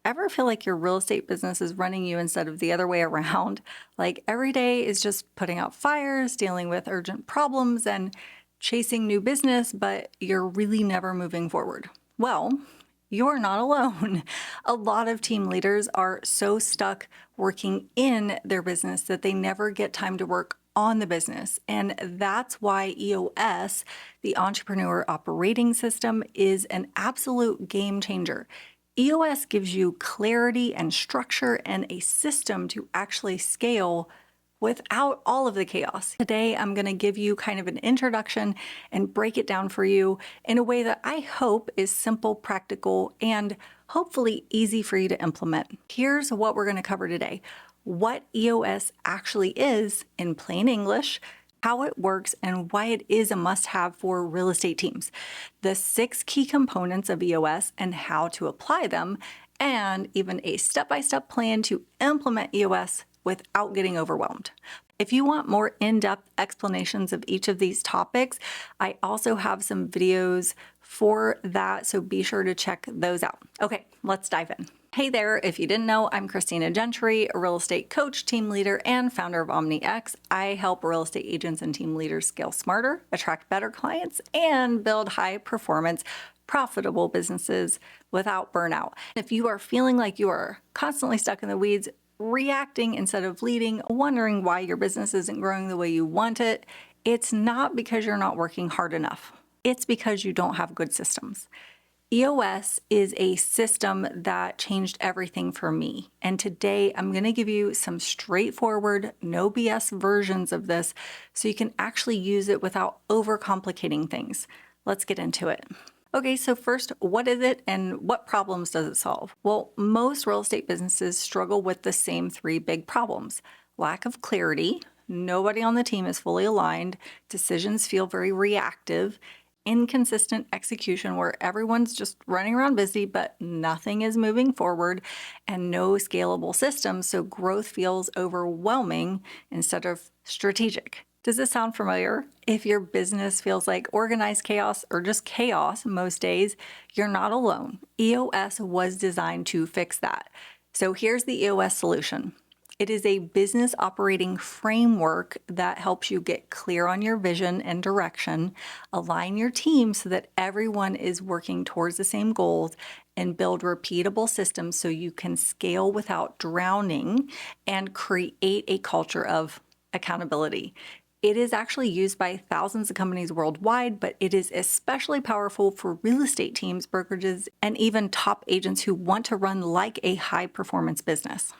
Ever feel like your real estate business is running you instead of the other way around? Like every day is just putting out fires, dealing with urgent problems, and chasing new business, but you're really never moving forward. Well, you're not alone. A lot of team leaders are so stuck working in their business that they never get time to work on the business. And that's why EOS, the Entrepreneurial Operating System, is an absolute game changer. EOS gives you clarity and structure and a system to actually scale without all of the chaos. Today, I'm going to give you kind of an introduction and break it down for you in a way that I hope is simple, practical, and hopefully easy for you to implement. Here's what we're going to cover today: what EOS actually is in plain English, how it works, and why it is a must-have for real estate teams, the 6 key components of EOS and how to apply them, and even a step-by-step plan to implement EOS without getting overwhelmed. If you want more in-depth explanations of each of these topics, I also have some videos for that, so be sure to check those out. Okay, let's dive in. Hey there, if you didn't know, I'm Christina Gentry, a real estate coach, team leader, and founder of OmniX. I help real estate agents and team leaders scale smarter, attract better clients, and build high-performance, profitable businesses without burnout. If you are feeling like you are constantly stuck in the weeds, reacting instead of leading, wondering why your business isn't growing the way you want it, it's not because you're not working hard enough. It's because you don't have good systems. EOS is a system that changed everything for me. And today I'm going to give you some straightforward, no BS versions of this so you can actually use it without overcomplicating things. Let's get into it. Okay, so first, what is it and what problems does it solve? Well, most real estate businesses struggle with the same 3 big problems: lack of clarity, nobody on the team is fully aligned, decisions feel very reactive, inconsistent execution where everyone's just running around busy but nothing is moving forward, and no scalable system, so growth feels overwhelming instead of strategic. Does this sound familiar? If your business feels like organized chaos or just chaos most days, you're not alone. EOS was designed to fix that. So here's the EOS solution. It is a business operating framework that helps you get clear on your vision and direction, align your team so that everyone is working towards the same goals, and build repeatable systems so you can scale without drowning and create a culture of accountability. It is actually used by thousands of companies worldwide, but it is especially powerful for real estate teams, brokerages, and even top agents who want to run like a high-performance business.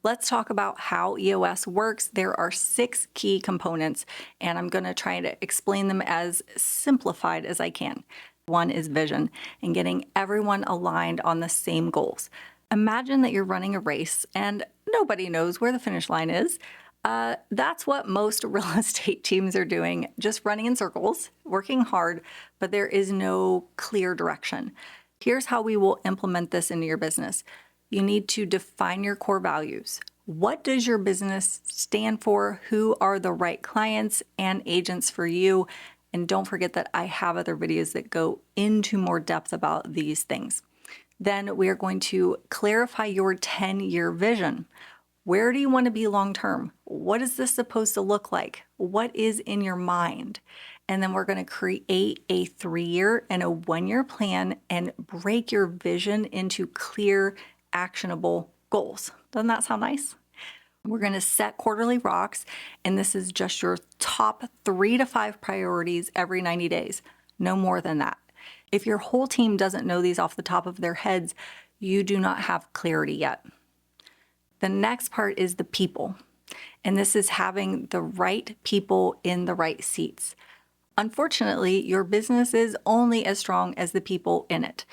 Let's talk about how EOS works. There are 6 key components, and I'm going to try to explain them as simplified as I can. One is vision and getting everyone aligned on the same goals. Imagine that you're running a race and nobody knows where the finish line is. That's what most real estate teams are doing, just running in circles, working hard, but there is no clear direction. Here's how we will implement this into your business. You need to define your core values. What does your business stand for? Who are the right clients and agents for you? And don't forget that I have other videos that go into more depth about these things. Then we are going to clarify your 10-year vision. Where do you want to be long term? What is this supposed to look like? What is in your mind? And then we're going to create a 3-year and a 1-year plan and break your vision into clear, actionable goals. Doesn't that sound nice? We're going to set quarterly rocks, and this is just your top 3 to 5 priorities every 90 days. No more than that. If your whole team doesn't know these off the top of their heads, you do not have clarity yet. The next part is the people, and this is having the right people in the right seats. Unfortunately, your business is only as strong as the people in it.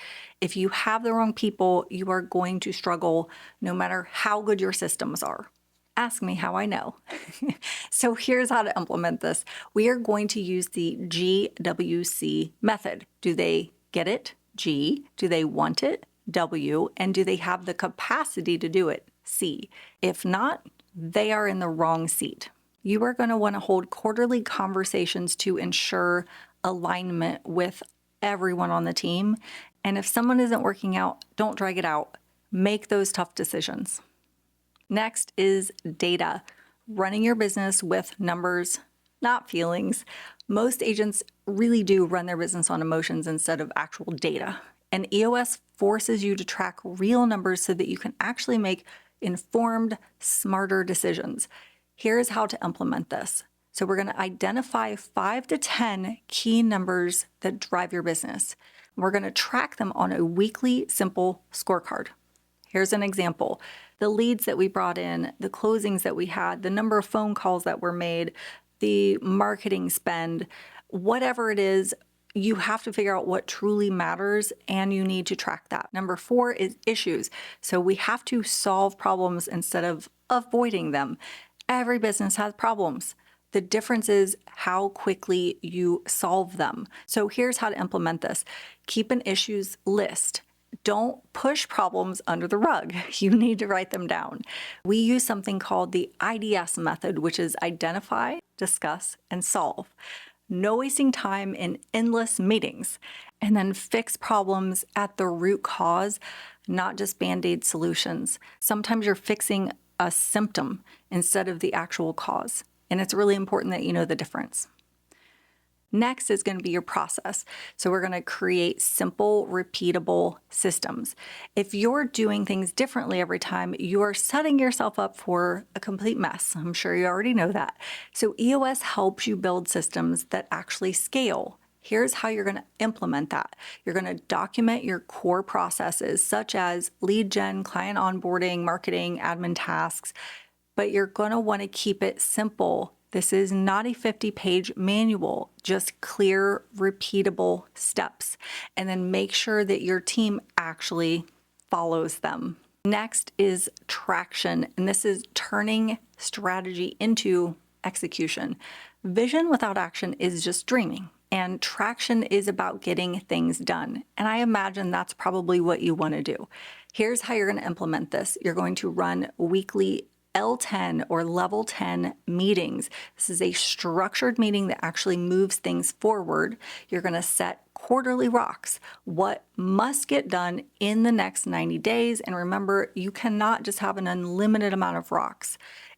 If you have the wrong people, you are going to struggle no matter how good your systems are. Ask me how I know. So here's how to implement this. We are going to use the GWC method. Do they get it? G. Do they want it? W. And do they have the capacity to do it? C. If not, they are in the wrong seat. You are going to want to hold quarterly conversations to ensure alignment with everyone on the team. And if someone isn't working out, don't drag it out. Make those tough decisions. Next is data. Running your business with numbers, not feelings. Most agents really do run their business on emotions instead of actual data. And EOS forces you to track real numbers so that you can actually make informed, smarter decisions. Here's how to implement this. So we're going to identify 5 to 10 key numbers that drive your business. We're going to track them on a weekly, simple scorecard. Here's an example. The leads that we brought in, the closings that we had, the number of phone calls that were made, the marketing spend, whatever it is, you have to figure out what truly matters and you need to track that. Number 4 is issues. So we have to solve problems instead of avoiding them. Every business has problems. The difference is how quickly you solve them. So here's how to implement this. Keep an issues list. Don't push problems under the rug. You need to write them down. We use something called the IDS method, which is identify, discuss, and solve. No wasting time in endless meetings. And then fix problems at the root cause, not just Band-Aid solutions. Sometimes you're fixing a symptom instead of the actual cause. And it's really important that you know the difference. Next is going to be your process. So we're going to create simple, repeatable systems. If you're doing things differently every time, you are setting yourself up for a complete mess. I'm sure you already know that. So EOS helps you build systems that actually scale. Here's how you're going to implement that. You're going to document your core processes, such as lead gen, client onboarding, marketing, admin tasks, but you're going to want to keep it simple. This is not a 50-page manual, just clear, repeatable steps. And then make sure that your team actually follows them. Next is traction, and this is turning strategy into execution. Vision without action is just dreaming, and traction is about getting things done. And I imagine that's probably what you want to do. Here's how you're going to implement this. You're going to run weekly L10 or level 10 meetings. This is a structured meeting that actually moves things forward. You're going to set quarterly rocks, what must get done in the next 90 days. And remember, you cannot just have an unlimited amount of rocks.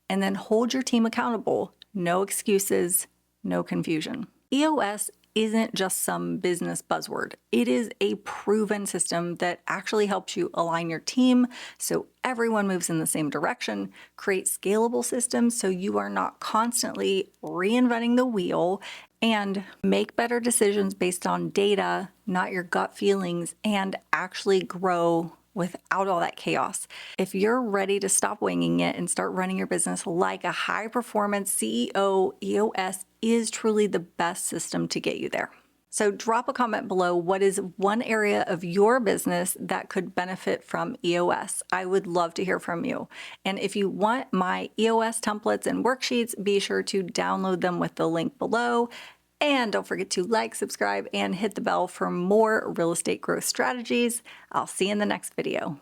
And then hold your team accountable. No excuses, no confusion. EOS isn't just some business buzzword. It is a proven system that actually helps you align your team so everyone moves in the same direction, create scalable systems so you are not constantly reinventing the wheel, and make better decisions based on data, not your gut feelings, and actually grow without all that chaos. If you're ready to stop winging it and start running your business like a high-performance CEO, EOS is truly the best system to get you there. So drop a comment below. What is one area of your business that could benefit from EOS? I would love to hear from you. And if you want my EOS templates and worksheets, be sure to download them with the link below. And don't forget to like, subscribe, and hit the bell for more real estate growth strategies. I'll see you in the next video.